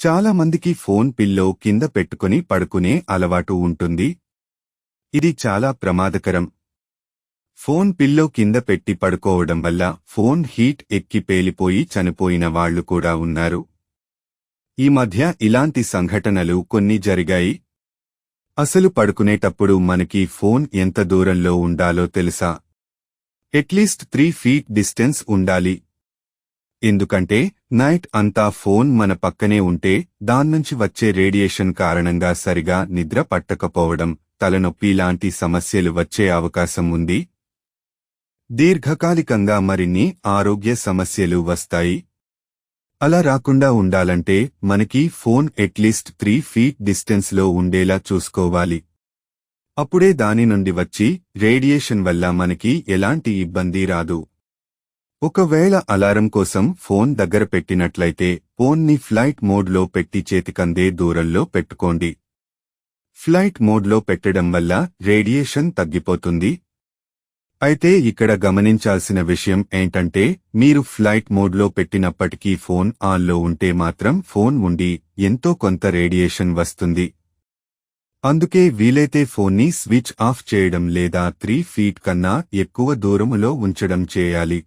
చాలా మందికి phone pillow కింద పెట్టుకుని పడుకునే అలవాటు ఉంటుంది. ఇది చాలా ప్రమాదకరం. ఫోన్ పిల్లో కింద పెట్టి పడుకోవడం వల్ల ఫోన్ హీట్ ఎక్కి పేలిపోయి చనిపోయిన వాళ్లు కూడా ఉన్నారు. ఈ మధ్య ఇలాంటి సంఘటనలు కొన్ని జరిగాయి. అసలు పడుకునేటప్పుడు మనకి ఫోన్ ఎంత దూరంలో ఉండాలో తెలుసా? అట్లీస్ట్ 3 ఫీట్ డిస్టెన్స్ ఉండాలి. ఎందుకంటే నైట్ అంతా ఫోన్ మన పక్కనే ఉంటే దాన్నుంచి వచ్చే రేడియేషన్ కారణంగా సరిగా నిద్ర పట్టకపోవడం, తలనొప్పి లాంటి సమస్యలు వచ్చే అవకాశం ఉంది. దీర్ఘకాలికంగా మరిన్ని ఆరోగ్య సమస్యలు వస్తాయి. అలా రాకుండా ఉండాలంటే మనకి ఫోన్ అట్లీస్ట్ 3 ఫీట్ డిస్టెన్స్ లో ఉండేలా చూసుకోవాలి. అప్పుడే దాని నుండి వచ్చి రేడియేషన్ వల్ల మనకి ఎలాంటి ఇబ్బంది రాదు. ఒకవేళ అలారం కోసం ఫోన్ దగ్గర పెట్టినట్లయితే ఫోన్ని ఫ్లైట్ మోడ్లో పెట్టి చేతికందే దూరంలో పెట్టుకోండి. ఫ్లైట్ మోడ్లో పెట్టడం వల్ల రేడియేషన్ తగ్గిపోతుంది. అయితే ఇక్కడ గమనించాల్సిన విషయం ఏంటంటే మీరు ఫ్లైట్ మోడ్లో పెట్టినప్పటికీ ఫోన్ ఆన్లో ఉంటే మాత్రం ఫోన్ ఉండి ఎంతో కొంత రేడియేషన్ వస్తుంది. అందుకే వీలైతే ఫోన్ని స్విచ్ ఆఫ్ చేయడం లేదా 3 ఫీట్ కన్నా ఎక్కువ దూరములో ఉంచడం చేయాలి.